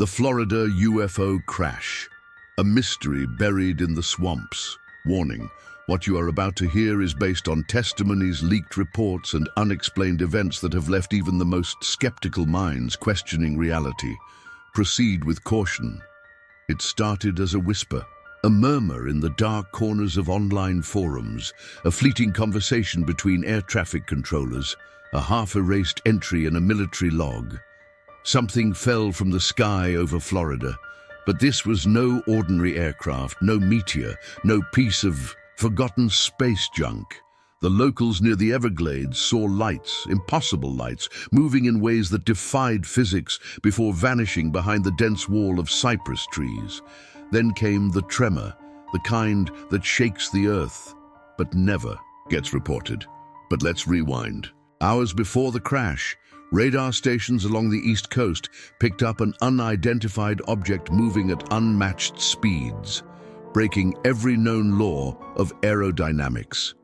The Florida UFO crash. A mystery buried in the swamps. Warning, what you are about to hear is based on testimonies, leaked reports, and unexplained events that have left even the most skeptical minds questioning reality. Proceed with caution. It started as a whisper, a murmur in the dark corners of online forums, a fleeting conversation between air traffic controllers, a half-erased entry in a military log. Something fell from the sky over Florida, but this was no ordinary aircraft, no meteor, no piece of forgotten space junk. The locals near the Everglades saw lights, impossible lights, moving in ways that defied physics before vanishing behind the dense wall of cypress trees. Then came the tremor, the kind that shakes the earth, but never gets reported. But let's rewind. Hours before the crash, radar stations along the East Coast picked up an unidentified object moving at unmatched speeds, breaking every known law of aerodynamics.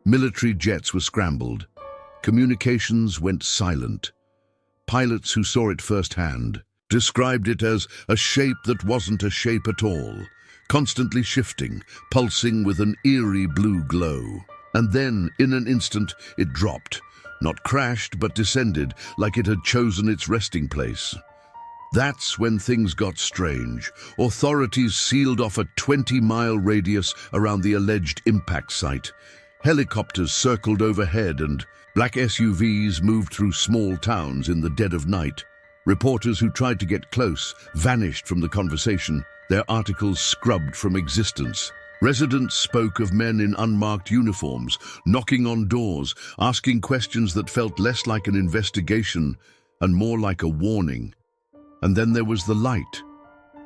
Military jets were scrambled. Communications went silent. Pilots who saw it firsthand described it as a shape that wasn't a shape at all, constantly shifting, pulsing with an eerie blue glow. And then, in an instant, it dropped. Not crashed, but descended like it had chosen its resting place. That's when things got strange. Authorities sealed off a 20-mile radius around the alleged impact site. Helicopters circled overhead and black SUVs moved through small towns in the dead of night. Reporters who tried to get close vanished from the conversation, their articles scrubbed from existence. Residents spoke of men in unmarked uniforms, knocking on doors, asking questions that felt less like an investigation and more like a warning. And then there was the light.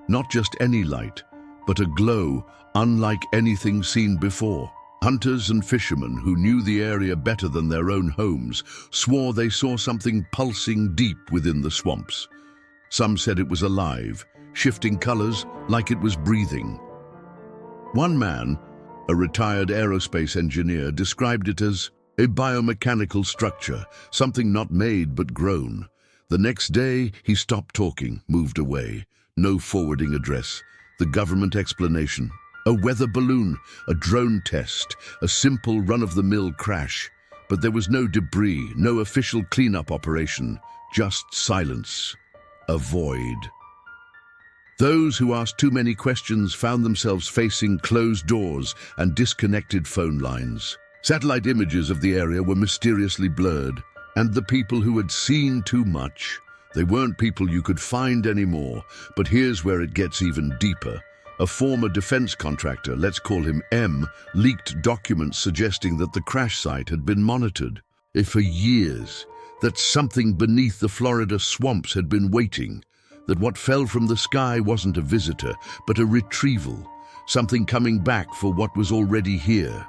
Not just any light, but a glow unlike anything seen before. Hunters and fishermen who knew the area better than their own homes swore they saw something pulsing deep within the swamps. Some said it was alive, shifting colors like it was breathing. One man, a retired aerospace engineer, described it as a biomechanical structure, something not made but grown. The next day, he stopped talking, moved away. No forwarding address. The government explanation. A weather balloon, a drone test, a simple run-of-the-mill crash. But there was no debris, no official cleanup operation, just silence. A void. Those who asked too many questions found themselves facing closed doors and disconnected phone lines. Satellite images of the area were mysteriously blurred, and the people who had seen too much, they weren't people you could find anymore. But here's where it gets even deeper. A former defense contractor, let's call him M, leaked documents suggesting that the crash site had been monitored. For years, that something beneath the Florida swamps had been waiting. That what fell from the sky wasn't a visitor, but a retrieval, something coming back for what was already here.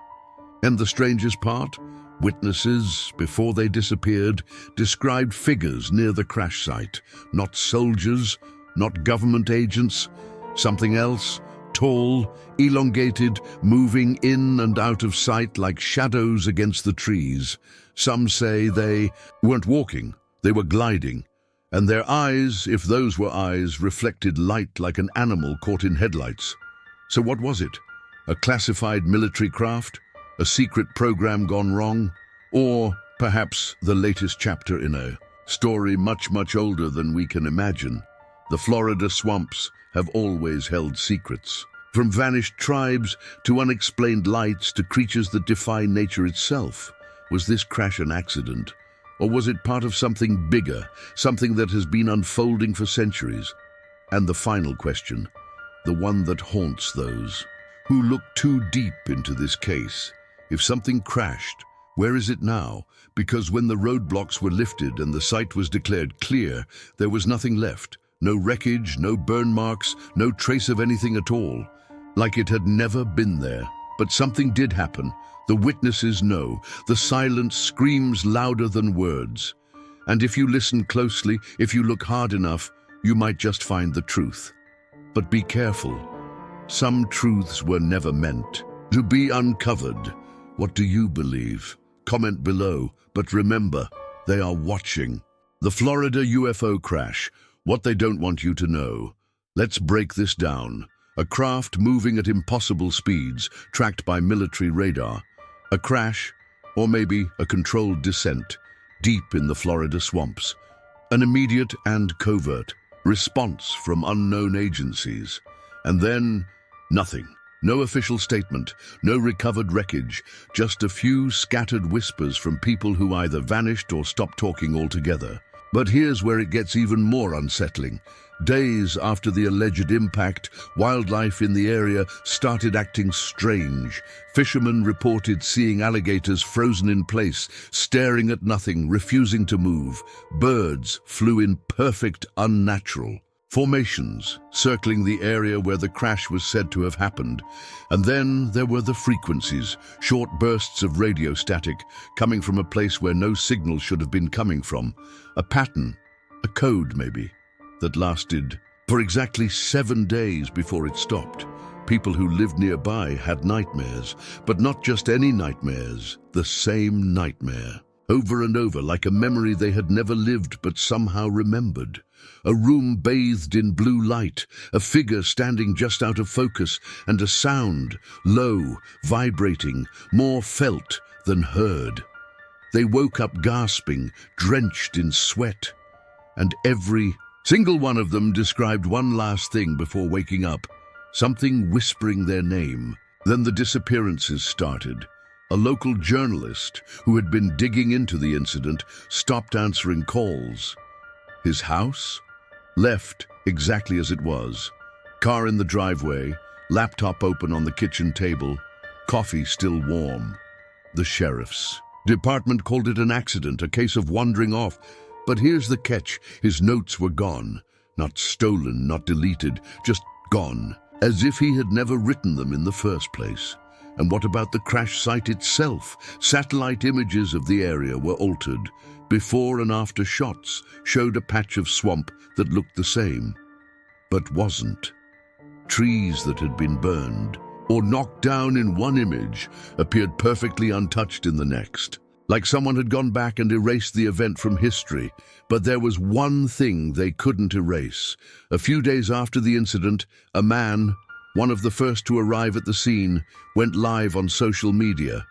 And the strangest part? Witnesses, before they disappeared, described figures near the crash site. Not soldiers, not government agents, something else, tall, elongated, moving in and out of sight like shadows against the trees. Some say they weren't walking, they were gliding. And their eyes, if those were eyes, reflected light like an animal caught in headlights. So what was it? A classified military craft? A secret program gone wrong? Or perhaps the latest chapter in a story much, much older than we can imagine? The Florida swamps have always held secrets. From vanished tribes to unexplained lights to creatures that defy nature itself. Was this crash an accident? Or was it part of something bigger, something that has been unfolding for centuries? And the final question, the one that haunts those who look too deep into this case. If something crashed, where is it now? Because when the roadblocks were lifted and the site was declared clear, there was nothing left. No wreckage, no burn marks, no trace of anything at all. Like it had never been there. But something did happen. The witnesses know. The silence screams louder than words. And if you listen closely, if you look hard enough, you might just find the truth. But be careful. Some truths were never meant to be uncovered. What do you believe? Comment below, but remember, they are watching. The Florida UFO crash, What they don't want you to know. Let's break this down. A craft moving at impossible speeds, tracked by military radar. A crash, or maybe a controlled descent, deep in the Florida swamps. An immediate and covert response from unknown agencies. And then, nothing. No official statement, no recovered wreckage, just a few scattered whispers from people who either vanished or stopped talking altogether. But here's where it gets even more unsettling. Days after the alleged impact, wildlife in the area started acting strange. Fishermen reported seeing alligators frozen in place, staring at nothing, refusing to move. Birds flew in perfect unnatural formations, circling the area where the crash was said to have happened. And then there were the frequencies, short bursts of radio static, coming from a place where no signal should have been coming from. A pattern, a code maybe, that lasted for exactly 7 days before it stopped. People who lived nearby had nightmares, but not just any nightmares, the same nightmare. Over and over, like a memory they had never lived but somehow remembered. A room bathed in blue light, a figure standing just out of focus, and a sound, low, vibrating, more felt than heard. They woke up gasping, drenched in sweat, and every single one of them described one last thing before waking up, something whispering their name. Then the disappearances started. A local journalist who had been digging into the incident stopped answering calls. His house? Left exactly as it was. Car in the driveway, laptop open on the kitchen table, coffee still warm. The sheriff's department called it an accident, a case of wandering off. But here's the catch, his notes were gone. Not stolen, not deleted, just gone. As if he had never written them in the first place. And what about the crash site itself? Satellite images of the area were altered. Before and after shots showed a patch of swamp that looked the same, but wasn't. Trees that had been burned or knocked down in one image appeared perfectly untouched in the next, like someone had gone back and erased the event from history. But there was one thing they couldn't erase. A few days after the incident, a man, one of the first to arrive at the scene, went live on social media.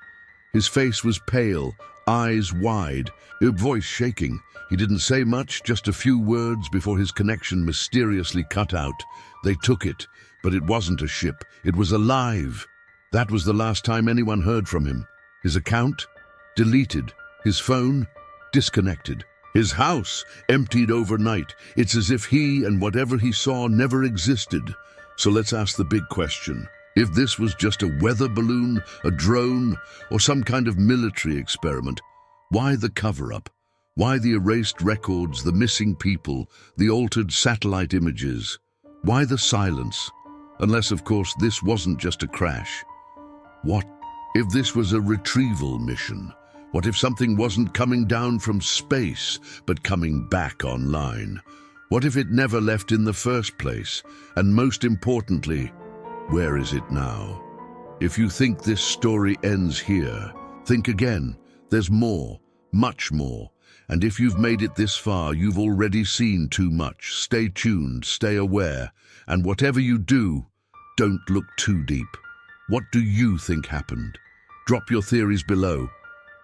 His face was pale, eyes wide, his voice shaking. He didn't say much, just a few words before his connection mysteriously cut out. They took it, but it wasn't a ship, it was alive. That was the last time anyone heard from him. His account? Deleted. His phone? Disconnected. His house? Emptied overnight. It's as if he and whatever he saw never existed. So let's ask the big question. If this was just a weather balloon, a drone, or some kind of military experiment, why the cover-up? Why the erased records, the missing people, the altered satellite images? Why the silence? Unless, of course, this wasn't just a crash. What if this was a retrieval mission? What if something wasn't coming down from space, but coming back online? What if it never left in the first place? And most importantly, where is it now? If you think this story ends here, think again. There's more, much more. And if you've made it this far, you've already seen too much. Stay tuned, stay aware, and whatever you do, don't look too deep. What do you think happened? Drop your theories below,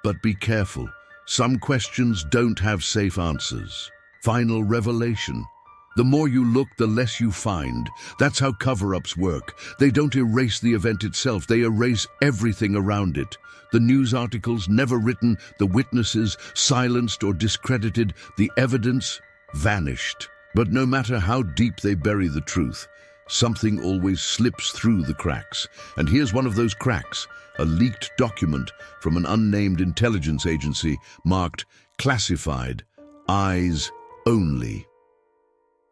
but be careful. Some questions don't have safe answers. Final revelation. The more you look, the less you find. That's how cover-ups work. They don't erase the event itself, they erase everything around it. The news articles never written, the witnesses silenced or discredited, the evidence vanished. But no matter how deep they bury the truth, something always slips through the cracks. And here's one of those cracks, a leaked document from an unnamed intelligence agency marked classified, eyes only.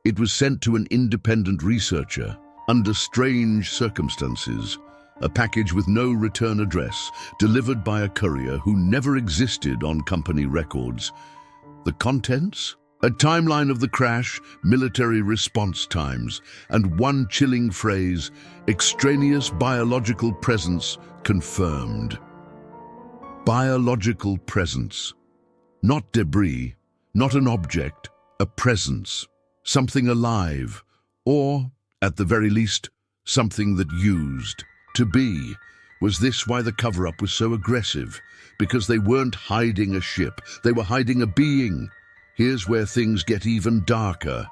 It was sent to an independent researcher under strange circumstances, a package with no return address, delivered by a courier who never existed on company records. The contents? A timeline of the crash, military response times, and one chilling phrase, extraneous biological presence confirmed. Biological presence. Not debris, not an object, a presence. something alive, or, at the very least, something that used to be. Was this why the cover-up was so aggressive? Because they weren't hiding a ship, they were hiding a being. Here's where things get even darker.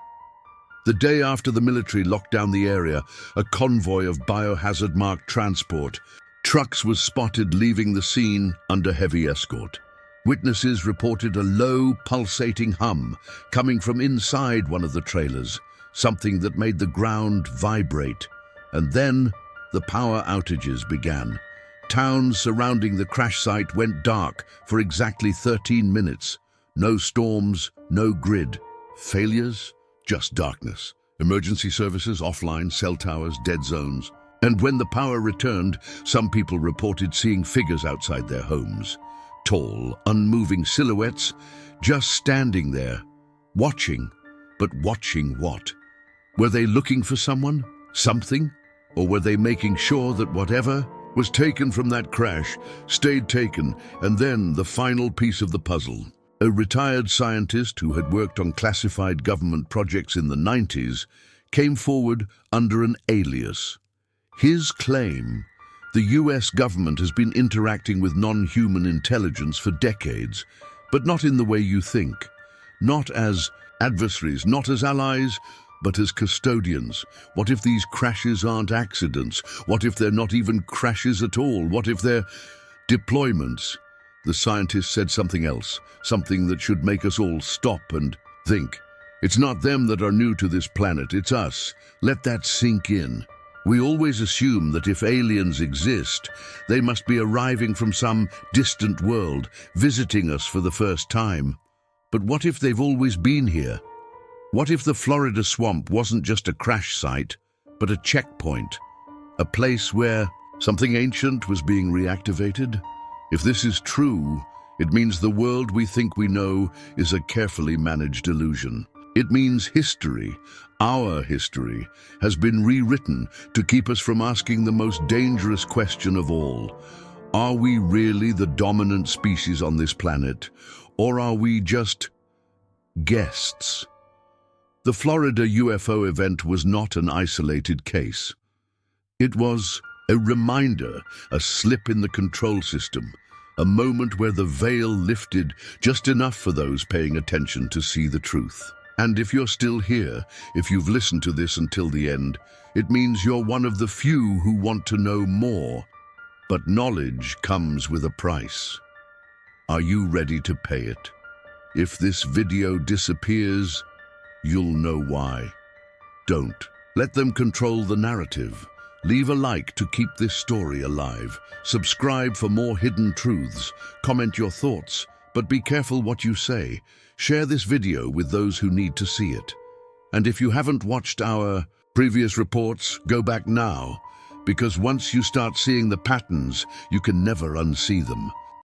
The day after the military locked down the area, a convoy of biohazard-marked transport trucks was spotted leaving the scene under heavy escort. Witnesses reported a low, pulsating hum coming from inside one of the trailers, something that made the ground vibrate. And then the power outages began. Towns surrounding the crash site went dark for exactly 13 minutes. No storms, no grid. Failures? Just darkness. Emergency services offline, cell towers, dead zones. And when the power returned, some people reported seeing figures outside their homes. Tall, unmoving silhouettes, just standing there, watching. But watching what? Were they looking for someone? Something? Or were they making sure that whatever was taken from that crash stayed taken? And then the final piece of the puzzle. A retired scientist who had worked on classified government projects in the 90s came forward under an alias. His claim: the US government has been interacting with non-human intelligence for decades, but not in the way you think. Not as adversaries, not as allies, but as custodians. What if these crashes aren't accidents? What if they're not even crashes at all? What if they're deployments? The scientist said something else, something that should make us all stop and think. It's not them that are new to this planet, it's us. Let that sink in. We always assume that if aliens exist, they must be arriving from some distant world, visiting us for the first time. But what if they've always been here? What if the Florida swamp wasn't just a crash site, but a checkpoint? A place where something ancient was being reactivated? If this is true, it means the world we think we know is a carefully managed illusion. It means history, our history, has been rewritten to keep us from asking the most dangerous question of all. Are we really the dominant species on this planet, or are we just guests? The Florida UFO event was not an isolated case. It was a reminder, a slip in the control system, a moment where the veil lifted just enough for those paying attention to see the truth. And if you're still here, if you've listened to this until the end, it means you're one of the few who want to know more. But knowledge comes with a price. Are you ready to pay it? If this video disappears, you'll know why. Don't let them control the narrative. Leave a like to keep this story alive. Subscribe for more hidden truths. Comment your thoughts, but be careful what you say. Share this video with those who need to see it. And if you haven't watched our previous reports, go back now, because once you start seeing the patterns, you can never unsee them.